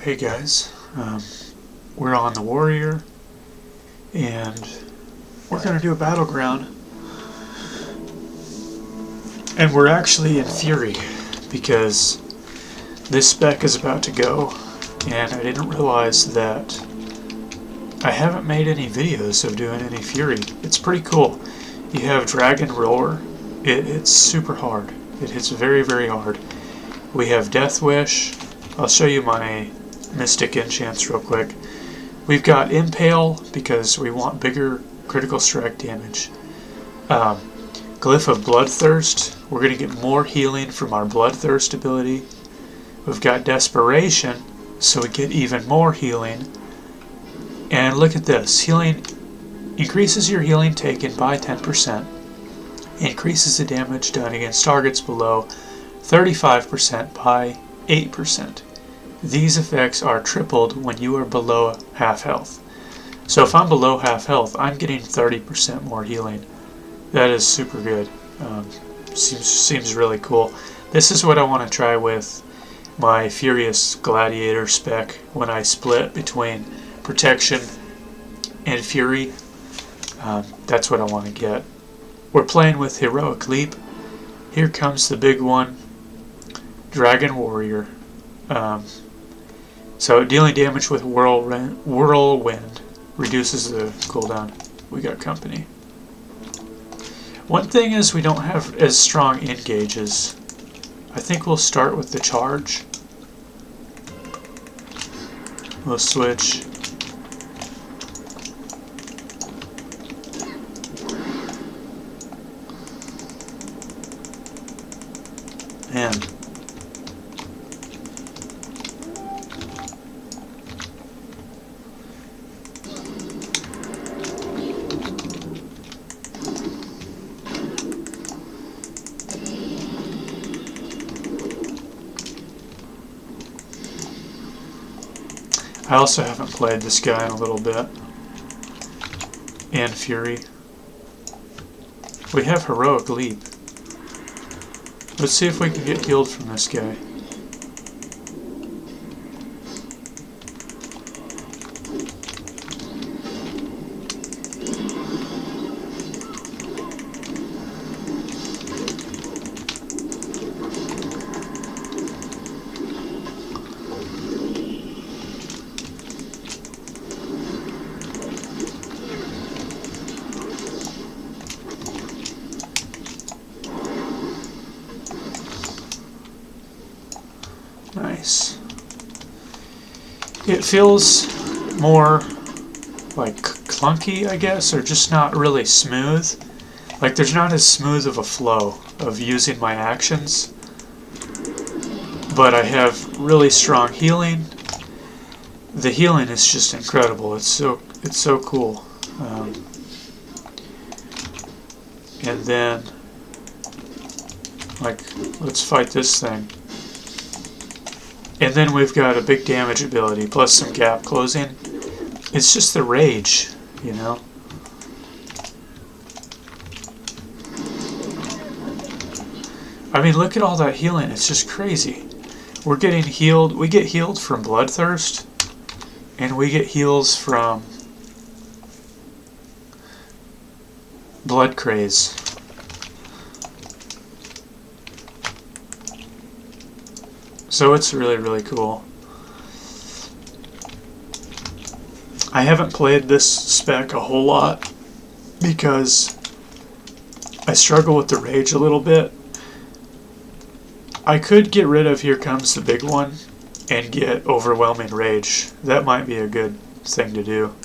Hey guys, we're on the Warrior, and we're going to do a battleground. And we're actually in Fury, because this spec is about to go, and I didn't realize that I haven't made any videos of doing any Fury. It's pretty cool. You have Dragon Roar. It's super hard. It hits very, very hard. We have Death Wish. I'll show you my Mystic enchants real quick. We've got Impale because we want bigger critical strike damage. Glyph of Bloodthirst. We're going to get more healing from our Bloodthirst ability. We've got Desperation, so we get even more healing. And look at this. Healing increases your healing taken by 10%. Increases the damage done against targets below 35% by 8%. These effects are tripled when you are below half health. So if I'm below half health, I'm getting 30% more healing. That is super good. Seems really cool. This is what I want to try with my Furious Gladiator spec when I split between Protection and Fury. That's what I want to get. We're playing with Heroic Leap. Here comes the big one, Dragon Warrior. So dealing damage with Whirlwind reduces the cooldown. We got company. One thing is we don't have as strong engages. I think we'll start with the charge. We'll switch. And I also haven't played this guy in a little bit. And Fury. We have Heroic Leap. Let's see if we can get healed from this guy. Nice. It feels more like clunky, I guess, or just not really smooth. Like there's not as smooth of a flow of using my actions. But I have really strong healing. The healing is just incredible. It's so cool. And then, like, let's fight this thing. And then we've got a big damage ability, plus some gap closing. It's just the rage, you know? I mean, look at all that healing. It's just crazy. We're getting healed. We get healed from Bloodthirst, and we get heals from Blood Craze. So it's really, really cool. I haven't played this spec a whole lot because I struggle with the rage a little bit. I could get rid of Here Comes the Big One and get Overwhelming Rage. That might be a good thing to do.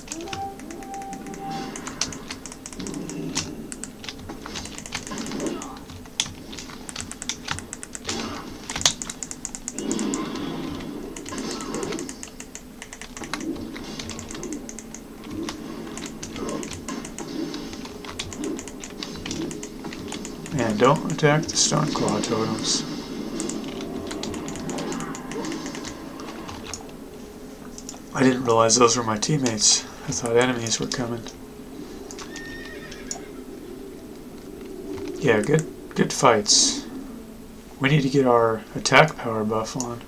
And don't attack the Stoneclaw totems. I didn't realize those were my teammates. I thought enemies were coming. Yeah, good fights. We need to get our attack power buff on.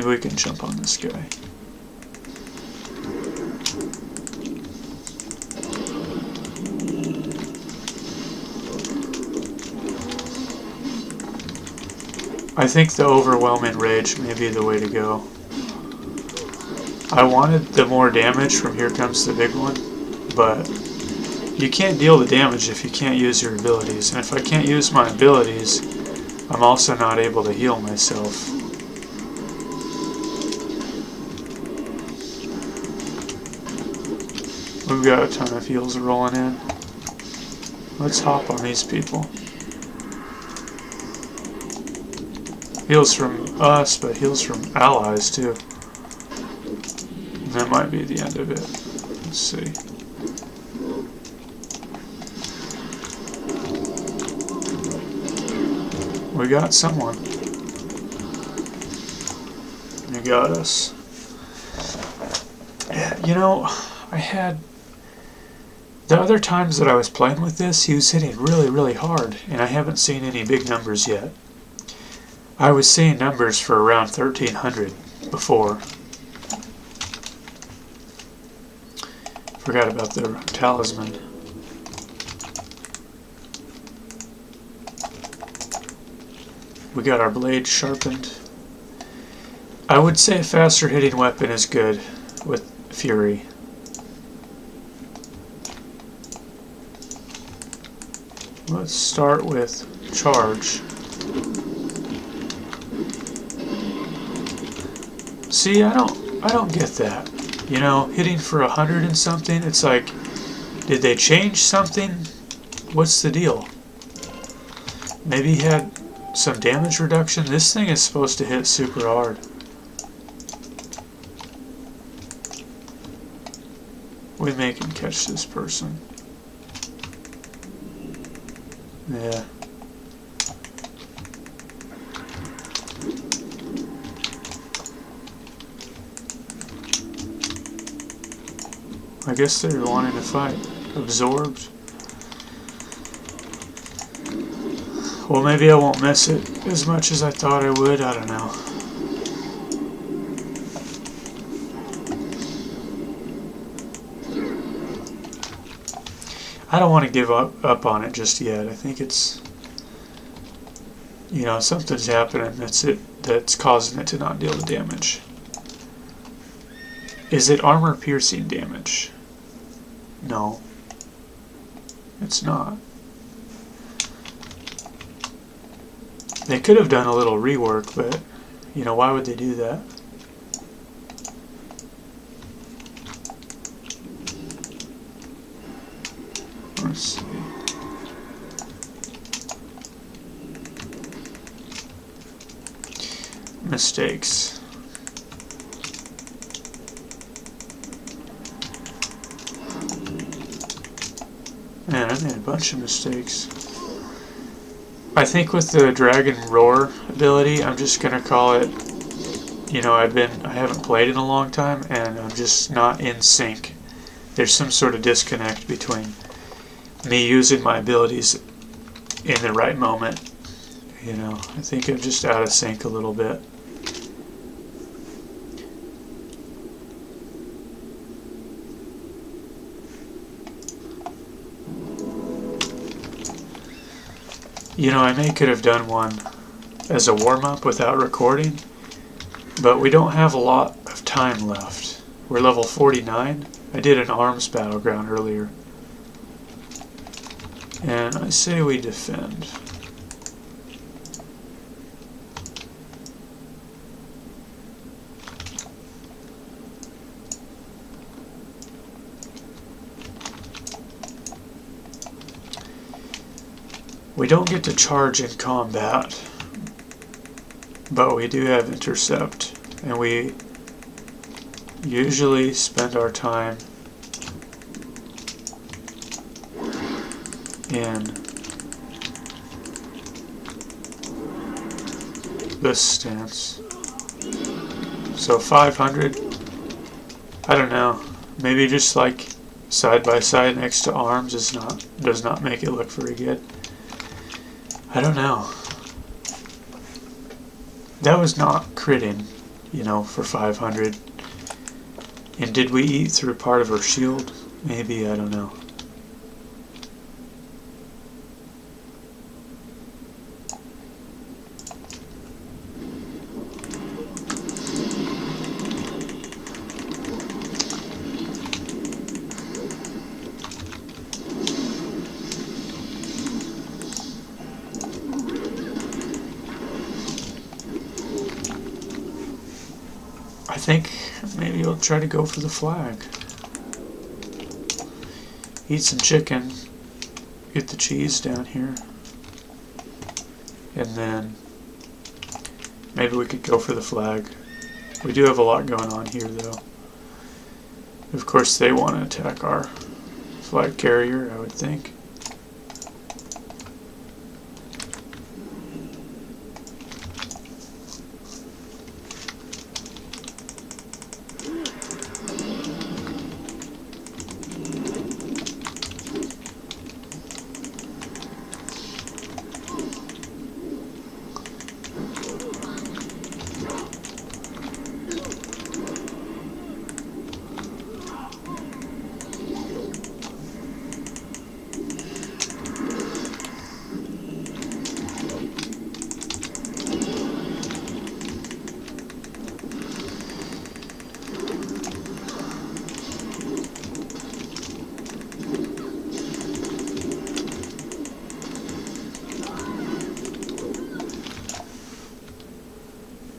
Maybe we can jump on this guy. I think the overwhelming rage may be the way to go. I wanted the more damage from Here Comes the Big One, but you can't deal the damage if you can't use your abilities. And if I can't use my abilities, I'm also not able to heal myself. We've got a ton of heals rolling in. Let's hop on these people. Heals from us, but heals from allies too. And that might be the end of it. Let's see. We got someone. You got us. You know, I had... The other times that I was playing with this, he was hitting really, really hard, and I haven't seen any big numbers yet. I was seeing numbers for around 1,300 before. Forgot about the talisman. We got our blade sharpened. I would say a faster hitting weapon is good with Fury. Let's start with charge. See, I don't get that. You know, hitting for 100 and something, it's like, did they change something? What's the deal? Maybe he had some damage reduction. This thing is supposed to hit super hard. We may can catch this person. Yeah. I guess they're wanting to fight. Absorbed. Well, maybe I won't miss it as much as I thought I would. I don't know. I don't want to give up on it just yet. I think it's, you know, something's happening that's causing it to not deal the damage. Is it armor piercing damage? No. It's not. They could have done a little rework, but, you know, why would they do that? Let's see. Mistakes. Man, I made a bunch of mistakes. I think with the Dragon Roar ability, I'm just gonna call it, you know, I haven't played in a long time, and I'm just not in sync. There's some sort of disconnect between me using my abilities in the right moment. You know, I think I'm just out of sync a little bit. You know, I could have done one as a warm-up without recording, but we don't have a lot of time left. We're level 49. I did an arms battleground earlier. And I say we defend. We don't get to charge in combat, but we do have intercept, and we usually spend our time in this stance. So 500, I don't know, maybe just like side by side next to arms does not make it look very good. I don't know. That was not critting. you know, for 500. And did we eat through part of her shield? Maybe, I don't know. I think maybe I'll try to go for the flag. Eat some chicken, get the cheese down here, and then maybe we could go for the flag. We do have a lot going on here though. Of course they want to attack our flag carrier, I would think.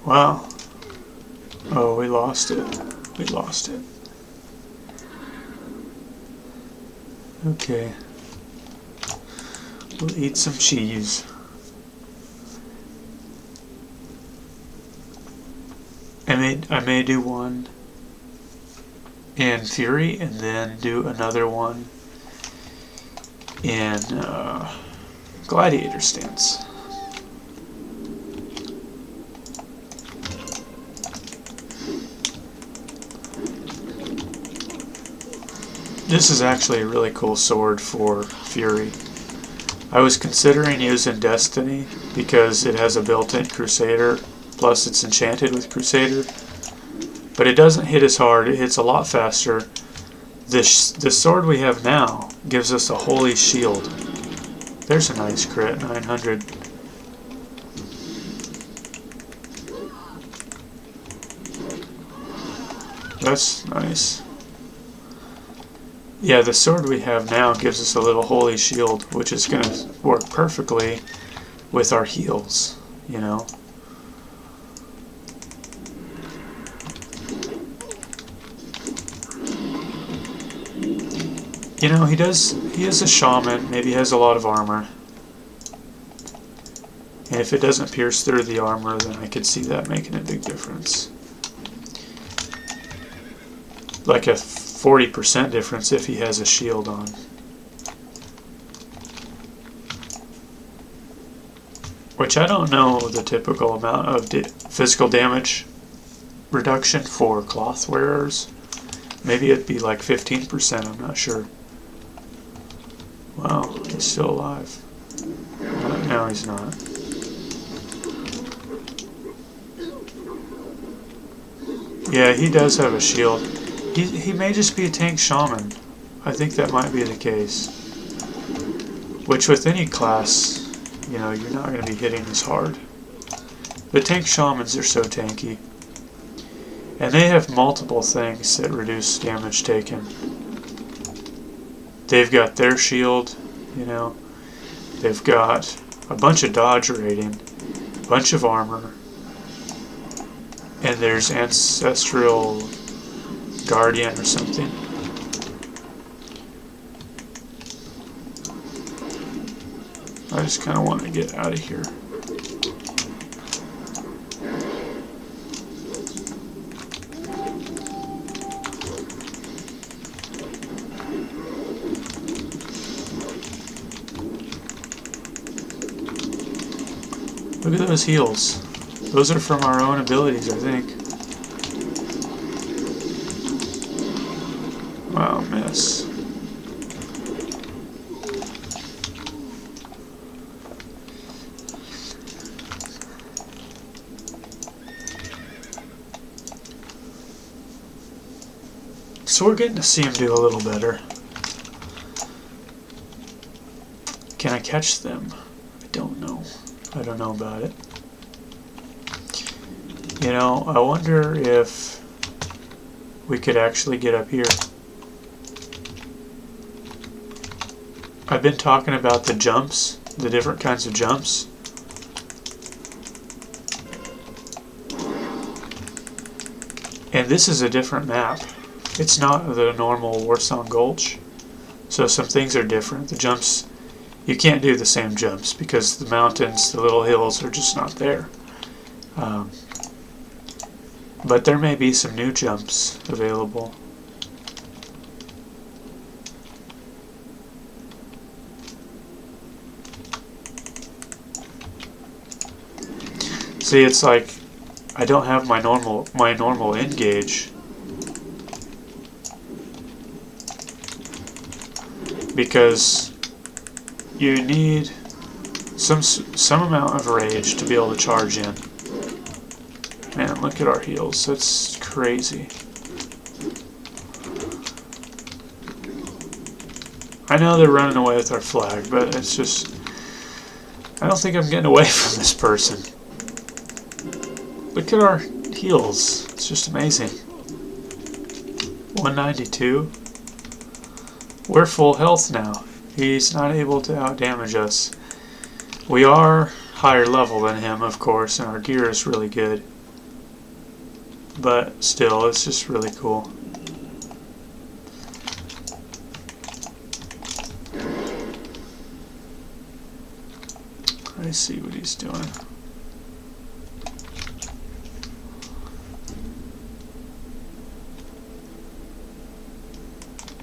Wow. Oh, we lost it. We lost it. Okay. We'll eat some cheese. I may do one in Fury and then do another one in Gladiator Stance. This is actually a really cool sword for Fury. I was considering using Destiny because it has a built-in Crusader, plus it's enchanted with Crusader. But it doesn't hit as hard, it hits a lot faster. The sword we have now gives us a holy shield. There's a nice crit, 900. That's nice. Yeah, the sword we have now gives us a little holy shield, which is going to work perfectly with our heals, you know. You know, he is a shaman, maybe he has a lot of armor. And if it doesn't pierce through the armor, then I could see that making a big difference. Like a 40% difference if he has a shield on. Which I don't know the typical amount of physical damage reduction for cloth wearers. Maybe it'd be like 15%, I'm not sure. Wow, he's still alive. No, he's not. Yeah, he does have a shield. He may just be a tank shaman. I think that might be the case. Which with any class, you know, you're not going to be hitting as hard. The tank shamans are so tanky. And they have multiple things that reduce damage taken. They've got their shield, you know. They've got a bunch of dodge rating, a bunch of armor. And there's Ancestral Guardian or something. I just kind of want to get out of here. Look at those heals. Those are from our own abilities, I think. Wow, miss. So we're getting to see him do a little better. Can I catch them? I don't know. I don't know about it. You know, I wonder if we could actually get up here. I've been talking about the jumps, the different kinds of jumps. And this is a different map. It's not the normal Warsong Gulch. So some things are different. The jumps, you can't do the same jumps because the mountains, the little hills are just not there. But there may be some new jumps available. See, it's like I don't have my normal end gauge because you need some amount of rage to be able to charge in. Man, look at our heals. That's crazy. I know they're running away with our flag, but it's just... I don't think I'm getting away from this person. Look at our heals. It's just amazing. 192. We're full health now. He's not able to outdamage us. We are higher level than him, of course, and our gear is really good. But still, it's just really cool. I see what he's doing.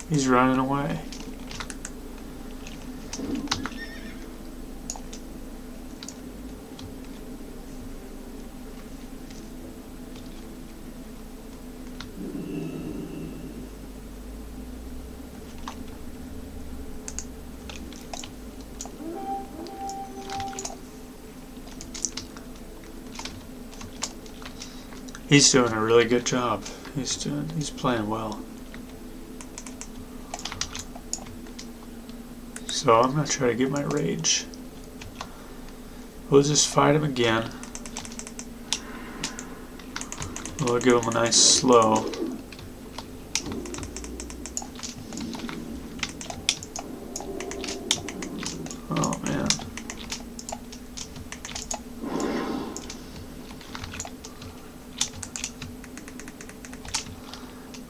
He's running away. He's doing a really good job. He's playing well. So I'm gonna try to get my rage. We'll just fight him again. We'll give him a nice slow. Oh man.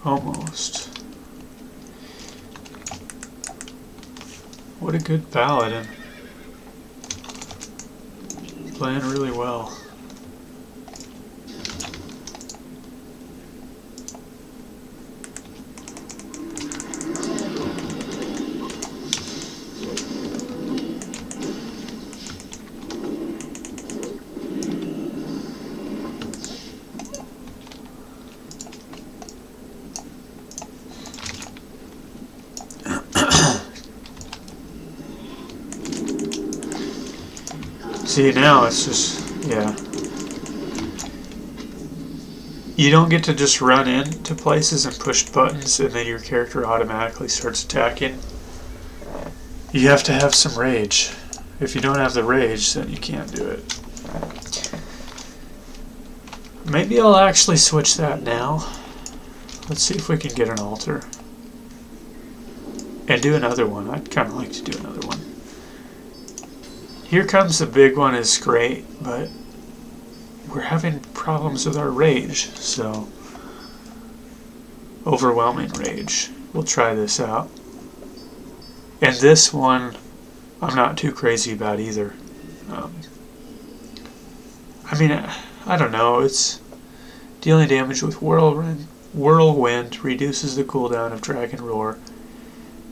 Almost. What a good paladin. Playing really well. See, now it's just, yeah. You don't get to just run into places and push buttons and then your character automatically starts attacking. You have to have some rage. If you don't have the rage, then you can't do it. Maybe I'll actually switch that now. Let's see if we can get an altar. And do another one. I'd kind of like to do another one. Here Comes the Big One is great, but we're having problems with our rage, so overwhelming rage. We'll try this out. And this one, I'm not too crazy about either. I mean, I don't know. It's dealing damage with Whirlwind reduces the cooldown of Dragon Roar.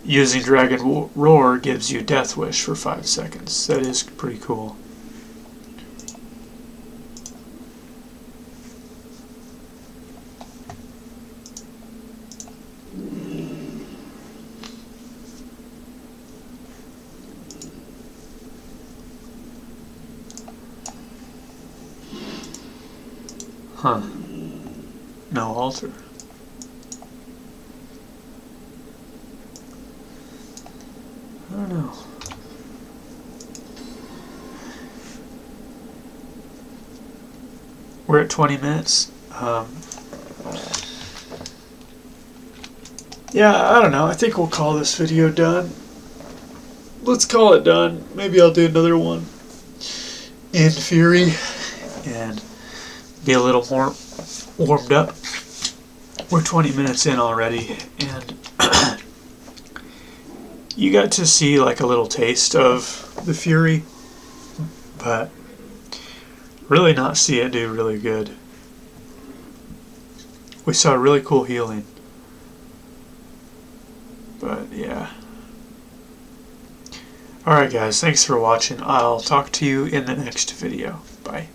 Using Dragon Roar gives you Death Wish for 5 seconds. That is pretty cool. Huh. No altar. don't know. We're at 20 minutes. Yeah, I don't know. I think we'll call this video done. Let's call it done. Maybe I'll do another one in Fury and be a little more warmed up. We're 20 minutes in already, and you got to see like a little taste of the Fury, but really not see it do really good. We saw really cool healing, but yeah. Alright guys, thanks for watching. I'll talk to you in the next video. Bye.